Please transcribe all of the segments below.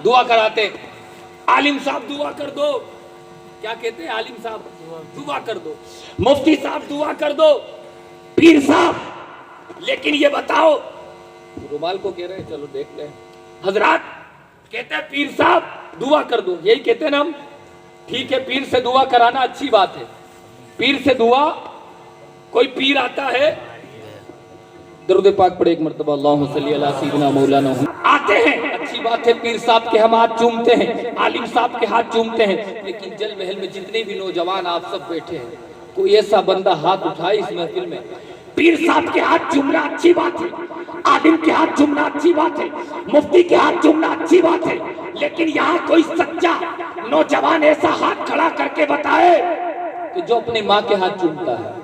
دعا کراتے ہیں. عالم صاحب دعا کر دو, کیا کہتے ہیں عالم صاحب دعا کر دو, مفتی صاحب دعا کر دو, پیر صاحب. لیکن یہ بتاؤ, رومال کو کہہ رہے ہیں, چلو دیکھ لیں. حضرات کہتے ہیں پیر صاحب دعا کر دو, یہی کہتے ہیں نا ہم. ٹھیک ہے, پیر سے دعا کرانا اچھی بات ہے. پیر سے دعا, کوئی پیر آتا ہے, درود پاک پڑھے ایک مرتبہ, اللہم صلی علی سیدنا مولانا. آتے ہیں, اچھی بات ہے, پیر صاحب کے ہم ہاتھ چومتے ہیں, عالم صاحب کے ہاتھ چومتے ہیں. لیکن جل محل میں جتنے بھی نوجوان آپ سب بیٹھے ہیں, کوئی ایسا بندہ ہاتھ اٹھائے اس محفل میں, پیر صاحب کے ہاتھ چومنا اچھی بات ہے, عالم کے ہاتھ چومنا اچھی بات ہے, مفتی کے ہاتھ چومنا اچھی بات ہے, لیکن یہاں کوئی سچا نوجوان ایسا ہاتھ کھڑا کر کے بتائے کہ جو اپنی ماں کے ہاتھ چومتا ہے.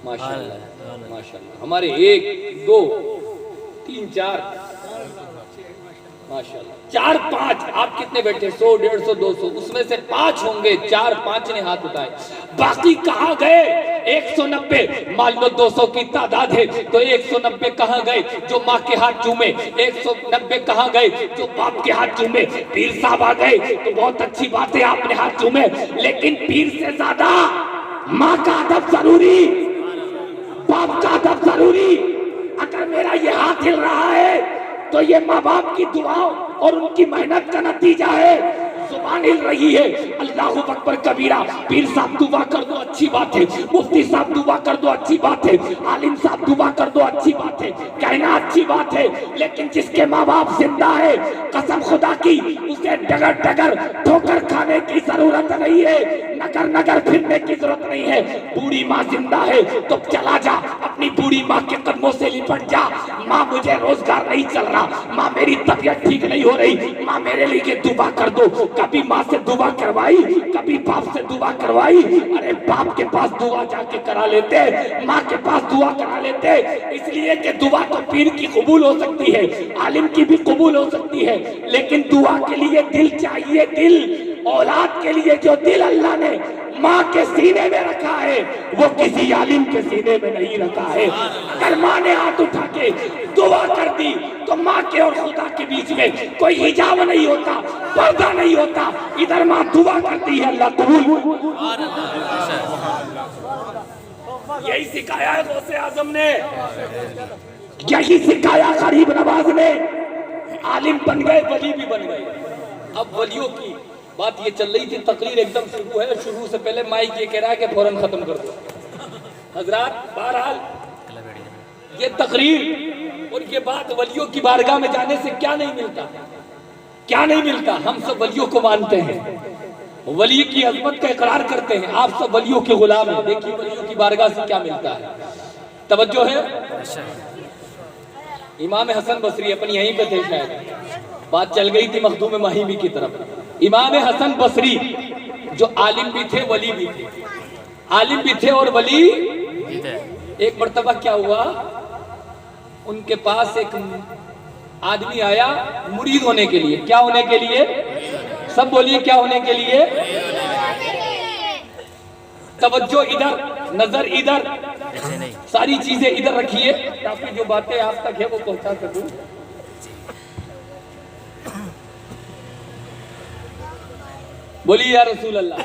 ماشاءاللہ ماشاءاللہ. ہمارے 1 2 3 4 ماشاءاللہ 4 5, آپ کتنے بیٹھے, 100 150 200, اس میں سے 5 ہوں گے, 4 5 نے ہاتھ اٹھائے. باقی کہاں گئے 190, مان لو 200 کی تعداد ہے تو 190 کہاں گئے جو ماں کے ہاتھ چومے, 190 کہاں گئے جو باپ کے ہاتھ چومے. پیر صاحب آ گئے تو بہت اچھی بات ہے, آپ نے ہاتھ چومے, لیکن پیر سے زیادہ ماں کا ادب ضروری, باپ کا ادب ضروری. اگر میرا یہ ہاتھ ہل رہا ہے تو یہ ماں باپ کی دعاؤں اور ان کی محنت کا نتیجہ ہے. زبان ہل رہی ہے, اللہ اکبر کبیرہ. پیر صاحب دعا کر دو اچھی بات ہے, مفتی صاحب دعا کر دو اچھی بات ہے, عالم صاحب دعا کر دو اچھی بات ہے, کہنا اچھی بات ہے. لیکن جس کے ماں باپ زندہ ہے, قسم خدا کی اسے ڈگر ڈگر ٹھوکر کھانے کی ضرورت نہیں ہے, نگر نگر پھرنے کی ضرورت نہیں ہے. بوڑھی ماں زندہ ہے تو چلا جا, اپنی بوڑھی ماں کے قدموں سے لپٹ جا. ماں مجھے روزگار نہیں چل رہا, ماں میری طبیعت ٹھیک نہیں ہو رہی, ماں میرے لیے دعا کر دو. کبھی ماں سے دعا کروائی, کبھی باپ سے دعا کروائی. ارے باپ کے پاس دعا جا کے کرا لیتے, ماں کے پاس دعا کرا لیتے, اس لیے کہ دعا تو پیر کی قبول ہو سکتی ہے, عالم کی بھی قبول ہو سکتی ہے, لیکن دعا کے لیے دل چاہیے. دل, اولاد کے لیے جو دل اللہ نے ماں کے سینے میں رکھا ہے وہ کسی عالم کے سینے میں نہیں رکھا ہے. اگر ماں نے ہاتھ اٹھا کے دعا کر دی تو ماں کے اور خدا کے بیچ میں کوئی حجاب نہیں ہوتا, پردہ نہیں ہوتا. ادھر ماں دعا کرتی ہے, اللہ قبول. یہی سکھایا ہے غوث اعظم نے, یہی سکھایا غریب نواز نے. عالم بن گئے, ولی بھی بن گئے. اب ولیوں کی بات یہ چل رہی تھی, تقریر ایک دم شروع ہے, شروع سے پہلے مائک یہ کہہ رہا ہے کہ فوراً ختم کر دو. حضرات بہرحال یہ تقریر اور یہ بات ولیوں کی بارگاہ میں جانے سے کیا نہیں ملتا, کیا نہیں ملتا. ہم سب ولیوں کو مانتے ہیں, ولی کی عظمت کا اقرار کرتے ہیں, آپ سب ولیوں کے غلام ہیں. دیکھیے ولیوں کی بارگاہ سے کیا ملتا ہے. توجہ ہے, امام حسن بصری اپنی یہیں پہ تھے, شاید بات چل گئی تھی مخدوم ماہیمی کی طرف. امام حسن بصری جو عالم بھی تھے ولی بھی تھے, عالم بھی تھے اور ولی. ایک مرتبہ کیا ہوا, ان کے پاس ایک آدمی آیا مرید ہونے کے لیے. کیا ہونے کے لیے, سب بولیے کیا ہونے کے لیے. توجہ ادھر, نظر ادھر, ساری چیزیں ادھر رکھیے تاکہ جو باتیں آپ تک ہے وہ پہنچا سکوں. بولیے یا رسول اللہ.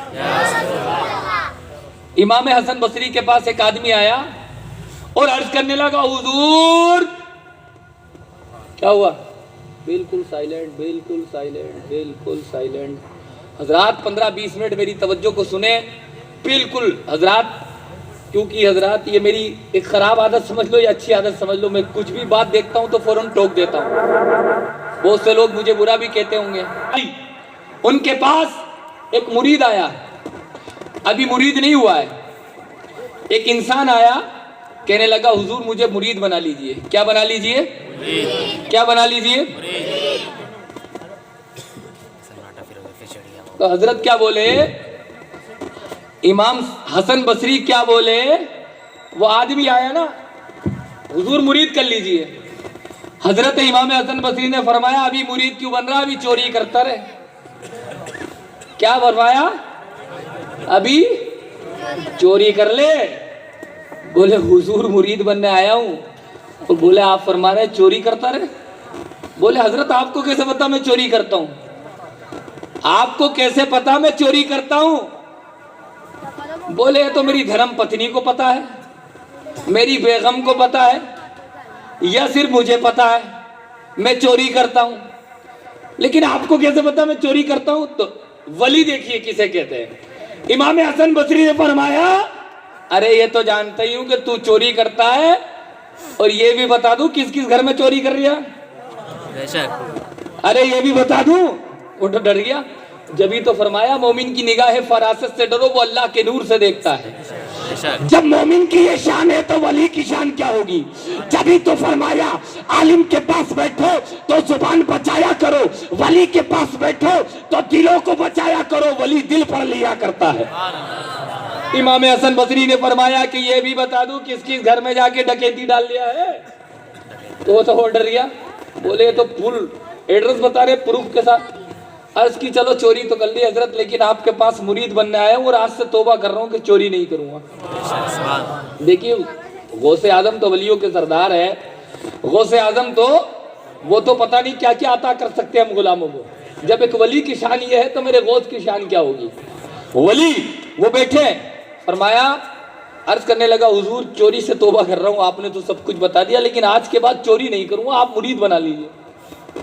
امام حسن بصری کے پاس ایک آدمی آیا اور عرض کرنے لگا, حضور. کیا ہوا, بالکل سائلنٹ, بالکل سائلنٹ, بالکل سائلنٹ. حضرات 15-20 منٹ میری توجہ کو سنیں بالکل. حضرات کیونکہ حضرات یہ میری ایک خراب عادت سمجھ لو یا اچھی عادت سمجھ لو, میں کچھ بھی بات دیکھتا ہوں تو فوراً ٹوک دیتا ہوں. بہت سے لوگ مجھے برا بھی کہتے ہوں گے. ان کے پاس ایک مرید آیا, ابھی مرید نہیں ہوا ہے. ایک انسان آیا, کہنے لگا حضور مجھے مرید بنا لیجئے. کیا بنا لیجئے, کیا بنا لیجئے. تو حضرت کیا بولے, امام حسن بصری کیا بولے, وہ آدمی آیا نا, حضور مرید کر لیجئے. حضرت امام حسن بصری نے فرمایا ابھی مرید کیوں بن رہا, ابھی چوری کرتا رہے. کیا فرمایا, ابھی چوری کر لے. بولے حضور مرید بننے آیا ہوں. تو بولے آپ فرما رہے چوری کرتا رہے. بولے حضرت آپ کو کیسے پتا میں چوری کرتا ہوں؟ آپ کو کیسے پتا میں چوری کرتا ہوں؟ بولے یہ تو میری دھرم پتنی کو پتا ہے، میری بیگم کو پتا ہے، یا صرف مجھے پتا ہے میں چوری کرتا ہوں، لیکن آپ کو کیسے پتا میں چوری کرتا ہوں؟ تو ولی دیکھیے کسے کہتے ہیں۔ امام حسن بصری نے فرمایا ارے یہ تو جانتا ہی ہوں کہ تو چوری کرتا ہے، اور یہ بھی بتا دوں کس کس گھر میں چوری کر رہا؟ بے شک۔ ارے یہ بھی بتا دوں؟ وہ تو ڈر گیا۔ جبھی تو فرمایا مومن کی نگاہ فراست سے ڈرو، وہ اللہ کے نور سے دیکھتا ہے۔ جب مومن کی یہ شان ہے تو ولی کی شان کیا ہوگی؟ جبھی تو فرمایا عالم کے پاس بیٹھو تو زبان بچایا کرو، ولی کے پاس بیٹھو تو دلوں کو بچایا کرو، ولی دل پڑھ لیا کرتا ہے۔ امام حسن بصری نے فرمایا کہ یہ بھی بتا دوں کس کس گھر میں جا کے ڈکیتی ڈال لیا ہے؟ تو وہ تو ڈر گیا، بولے تو فل ایڈریس بتا رہے پروف کے ساتھ۔ عرض کی چلو چوری تو کر لی حضرت، لیکن آپ کے پاس مرید بننے آیا ہوں اور آج سے توبہ کر رہا ہوں کہ چوری نہیں کروں گا۔ دیکھیے غوث اعظم تو ولیوں کے سردار ہے، غوث اعظم تو وہ تو پتہ نہیں کیا کیا عطا کر سکتے ہیں ہم غلاموں کو۔ جب ایک ولی کی شان یہ ہے تو میرے غوث کی شان کیا ہوگی؟ ولی وہ بیٹھے، فرمایا عرض کرنے لگا حضور چوری سے توبہ کر رہا ہوں، آپ نے تو سب کچھ بتا دیا، لیکن آج کے بعد چوری نہیں کروں گا، آپ مرید بنا لیجئے۔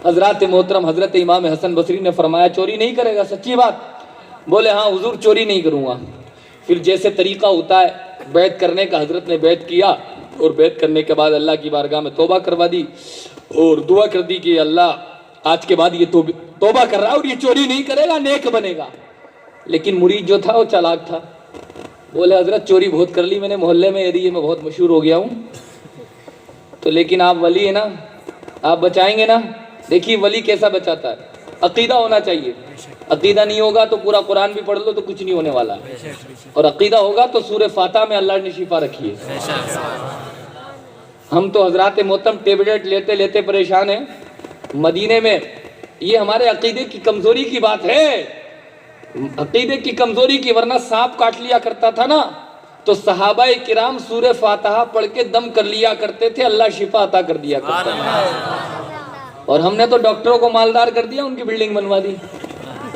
حضرات محترم حضرت امام حسن بصری نے فرمایا چوری نہیں کرے گا؟ سچی بات؟ بولے ہاں حضور چوری نہیں کروں گا۔ پھر جیسے طریقہ ہوتا ہے بیعت کرنے کا، حضرت نے بیعت کیا، اور بیعت کرنے کے بعد اللہ کی بارگاہ میں توبہ کروا دی اور دعا کر دی کہ اللہ آج کے بعد یہ توبہ کر رہا ہے اور یہ چوری نہیں کرے گا، نیک بنے گا۔ لیکن مرید جو تھا وہ چالاک تھا، بولے حضرت چوری بہت کر لی میں نے، محلے میں ایریے میں بہت مشہور ہو گیا ہوں، تو لیکن آپ ولی ہیں نا، آپ بچائیں گے نا؟ دیکھیے ولی کیسا بچاتا ہے، عقیدہ ہونا چاہیے۔ عقیدہ نہیں ہوگا تو پورا قرآن بھی پڑھ لو تو کچھ نہیں ہونے والا ہے، اور عقیدہ ہوگا تو سورہ فاتحہ میں اللہ نے شفا رکھی ہے۔ ہم تو حضرات محترم ٹیبلٹ لیتے لیتے پریشان ہیں۔ مدینے میں یہ ہمارے عقیدے کی کمزوری کی بات ہے، عقیدے کی کمزوری کی، ورنہ سانپ کاٹ لیا کرتا تھا نا تو صحابہ کرام سورہ فاتحہ پڑھ کے دم کر لیا کرتے تھے، اللہ شفا عطا کر دیا کرتا تھا۔ اور ہم نے تو ڈاکٹروں کو مالدار کر دیا، ان کی بلڈنگ بنوا دی،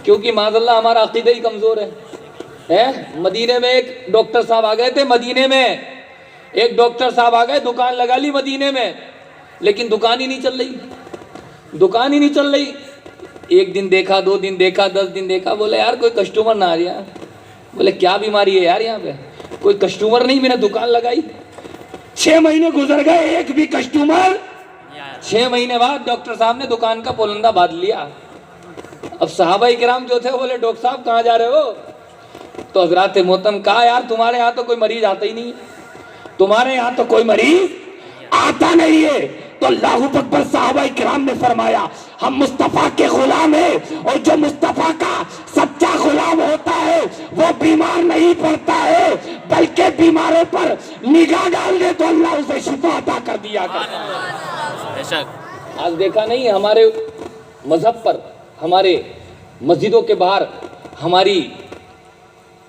کیونکہ معاذ اللہ ہمارا عقیدہ ہی کمزور ہے۔ مدینے میں ایک ڈاکٹر صاحب آ گئے تھے، مدینے میں ایک ڈاکٹر صاحب آ گئے، دکان لگا لی مدینے میں، لیکن دکان ہی نہیں چل رہی، دکان ہی نہیں چل رہی۔ ایک دن دیکھا، 2 دن دیکھا، 10 دن دیکھا، بولے یار کوئی کسٹمر نہ آ رہا۔ بولے کیا بیماری ہے یار یہاں پہ؟ کوئی کسٹمر نہیں، میں نے دکان لگائی۔ 6 مہینے گزر گئے، ایک بھی کسٹمر۔ 6 مہینے بعد ڈاکٹر صاحب نے دکان کا پولندہ باندھ لیا۔ اب صحابہ کرام جو تھے بولے ڈاکٹر صاحب کہاں جا رہے ہو؟ تو حضرات محترم کہا یار تمہارے یہاں تو کوئی مریض آتا ہی نہیں ہے، تمہارے یہاں تو کوئی مریض آتا نہیں ہے۔ تو اللہ اکبر، صحابہ کرام نے فرمایا ہم مصطفیٰ کے غلام ہیں، اور جو مصطفیٰ کا سچا غلام ہوتا ہے وہ بیمار نہیں پڑتا ہے، بلکہ بیماروں پر نگاہ ڈال دے تو اللہ اسے شفا عطا کر دیا کرتا ہے۔ آج دیکھا نہیں ہمارے مذہب پر، ہمارے مسجدوں کے باہر ہماری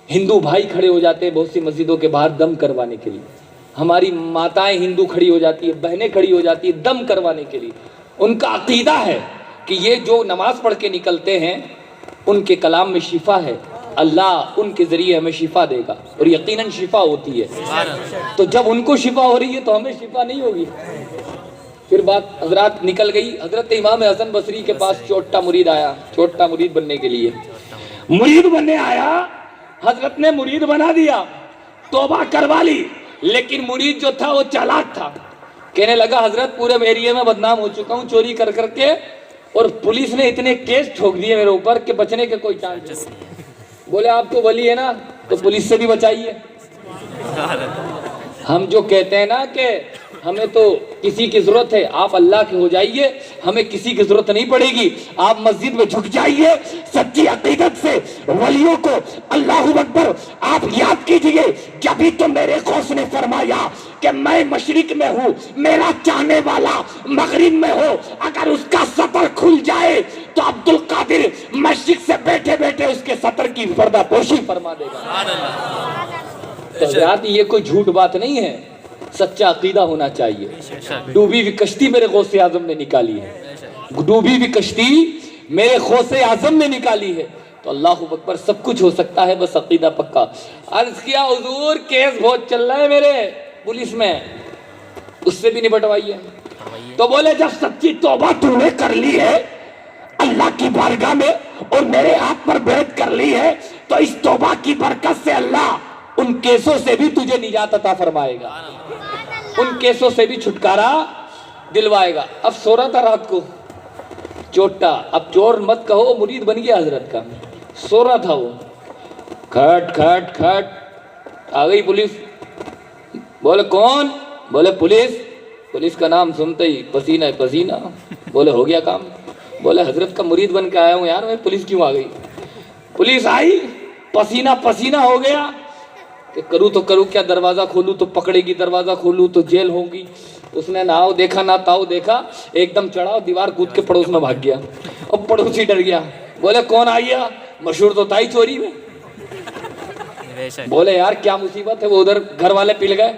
ہندو بھائی کھڑے ہو جاتے ہیں بہت سی مسجدوں کے باہر دم کروانے کے لیے، ہماری ماتائیں ہندو کھڑی ہو جاتی ہے، بہنیں کھڑی ہو جاتی ہیں دم کروانے کے لیے۔ ان کا عقیدہ ہے کہ یہ جو نماز پڑھ کے نکلتے ہیں ان کے کلام میں شفا ہے، اللہ ان کے ذریعے ہمیں شفا دے گا، اور یقیناً شفا ہوتی ہے۔ تو جب ان کو شفا ہو رہی ہے تو ہمیں شفا نہیں ہوگی؟ پھر بات حضرات نکل گئی۔ حضرت امام حسن بصری کے پاس چھوٹا مرید آیا، چھوٹا مرید بننے کے لیے مرید بننے آیا، حضرت نے مرید بنا دیا، توبہ کروا لی، لیکن مرید جو تھا وہ چالاک تھا، کہنے لگا حضرت پورے ایریے میں بدنام ہو چکا ہوں چوری کر کر کے، اور پولیس نے اتنے کیس ٹھوک دیے میرے اوپر کہ بچنے کے کوئی چانس نہیں۔ بولے آپ تو ولی ہے نا تو پولیس سے بھی بچائیے۔ ہم جو کہتے ہیں نا کہ ہمیں تو کسی کی ضرورت ہے، آپ اللہ کے ہو جائیے، ہمیں کسی کی ضرورت نہیں پڑے گی، آپ مسجد میں جھک جائیے سچی عقیدت سے ولیوں کو۔ اللہ اکبر، آپ یاد کیجئے جبھی تو میرے غوث نے فرمایا کہ میں مشرق میں ہوں، میرا چاہنے والا مغرب میں ہو، اگر اس کا سطر کھل جائے تو عبد القادر مشرق سے بیٹھے بیٹھے اس کے سطر کی پردہ پوشی فرما دے گا۔ تو حضرات یہ کوئی جھوٹ بات نہیں ہے، سچا عقیدہ ہونا چاہیے۔ ڈوبی ہوئی کشتی میرے غوث اعظم نے نکالی ہے، ڈوبی بھی کشتی میرے خوص اعظم نے نکالی ہے. تو اللہ اکبر, سب کچھ ہو سکتا ہے, بس عقیدہ پکا. عرض کیا حضور کیس بہت چل رہا ہے میرے پولیس میں, اس سے بھی نپٹوائیے. تو بولے جب سچی توبہ تو نے کر لی ہے اللہ کی بارگاہ میں اور میرے ہاتھ پر بیعت کر لی ہے, تو اس توبہ کی برکت سے اللہ ان کیسوں سے بھی تجھے نجات عطا فرمائے گا, ان کیسوں سے بھی چھٹکارا دلوائے گا. اب سو رہا تھا رات کو چوٹا, اب چور مت کہو, مرید بن گیا حضرت کا. سو رہا تھا وہ, کھٹ کھٹ کھٹ آ گئی پولیس. بولے کون؟ بولے پولیس. پولیس کا نام سنتے ہی پسینہ پسینہ. بولے ہو گیا کام. بولے حضرت کا مرید بن کے آیا ہوں یار, میں پولیس کیوں آ گئی؟ پولیس آئی, پسینہ پسینہ ہو گیا کہ کروں تو کروں کیا, دروازہ کھولوں تو پکڑے گی, دروازہ کھولوں تو جیل ہوگی. اس نے نہ آؤ دیکھا نہ تاؤ دیکھا, ایک دم چڑھا دیوار کود کے پڑوس میں بھاگ گیا. اب پڑوسی ڈر گیا. بولے کون آئی ہے؟ مشہور تو تھا ہی چوری میں. بولے یار کیا مصیبت ہے؟ وہ ادھر گھر والے پل گئے.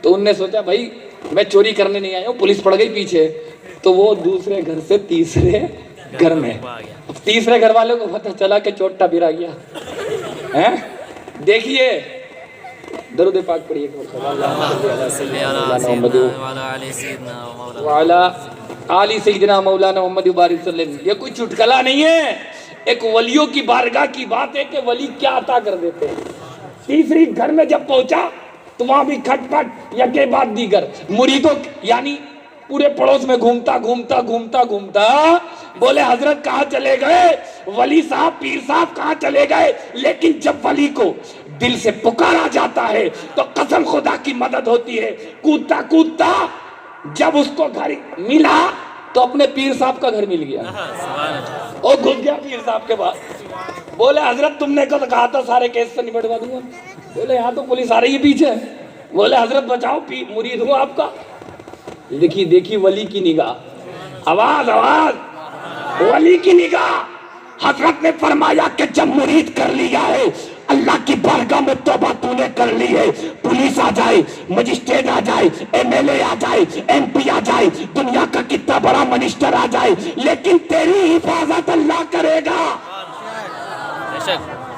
تو ان نے سوچا بھائی میں چوری کرنے نہیں آیا ہوں, پولیس پڑ گئی پیچھے. تو وہ دوسرے گھر سے تیسرے گھر میں, تیسرے گھر والوں کو پتہ چلا کہ چوٹا برا گیا. دیکھیے درود پاک پڑھیے آلی سیدنا مولانا محمد بارک وسلم. یہ کوئی چٹکلا نہیں ہے, ایک ولیوں کی بارگاہ کی بات ہے کہ ولی کیا عطا کر دیتے ہیں. تیسری گھر میں جب پہنچا تو وہاں بھی کھٹ پٹ یکے بعد دیگر مریدوں, یعنی پورے پڑوس میں گھومتا گھومتا گھومتا گھومتا. بولے حضرت کہاں چلے گئے؟ ولی صاحب پیر صاحب کہاں چلے گئے؟ لیکن جب ولی کو دل سے پکارا جاتا ہے تو قسم خدا کی مدد ہوتی ہے. کودتا کودتا جب اس کو گھر ملا تو اپنے پیر صاحب کا گھر مل گیا اور گھس گیا پیر صاحب کے پاس. بولے حضرت تم نے کہا تھا سارے کیس سے نپٹوا دوں گا. بولے یہاں تو پولیس آ رہی ہے پیچھے. بولے حضرت بچاؤ, مرید ہوں آپ کا. دیکھی دیکھی ولی کی نگاہ, آواز آواز, ولی کی نگاہ. حضرت نے فرمایا کہ جب مرید کر لیا ہے اللہ کی بارگاہ میں توبہ تو نے کر لی ہے, پولیس آ جائے, مجسٹریٹ آ جائے, ایم ایل اے آ جائے, ایم پی آ جائے, دنیا کا کتنا بڑا منسٹر آ جائے, لیکن تیری حفاظت اللہ کرے گا.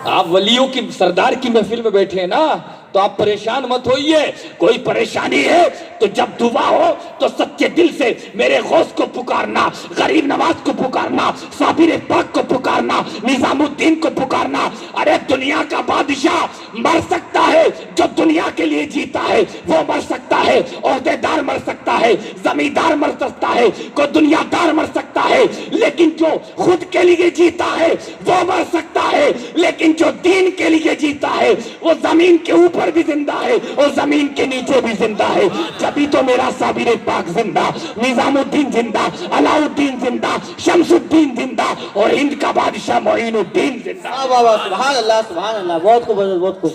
آپ ولیوں کی سردار کی محفل میں بیٹھے ہیں نا, تو آپ پریشان مت ہوئیے. کوئی پریشانی ہے تو جب دعا ہو تو سچے دل سے میرے غوث کو پکارنا, غریب نواز کو پکارنا, صابر پاک کو پکارنا, نظام الدین کو پکارنا. ارے دنیا کا بادشاہ مر سکتا ہے, جو دنیا کے لیے جیتا ہے وہ مر سکتا ہے, عہدے دار مر سکتا ہے, زمیندار مر سکتا ہے, کوئی دنیا دار مر سکتا ہے, لیکن جو خود کے لیے جیتا ہے وہ مر سکتا ہے, لیکن جو دین کے لیے جیتا ہے وہ زمین کے اوپر بھی زندہ ہے اور زمین کے نیچے بھی زندہ ہے. جبھی تو میرا صابر پاک زندہ, نظام الدین زندہ, علاء الدین زندہ, شمس الدین زندہ اور ہند کا بادشاہ معین الدین زندہ. سبحان اللہ سبحان اللہ, بہت خوب بہت خوب.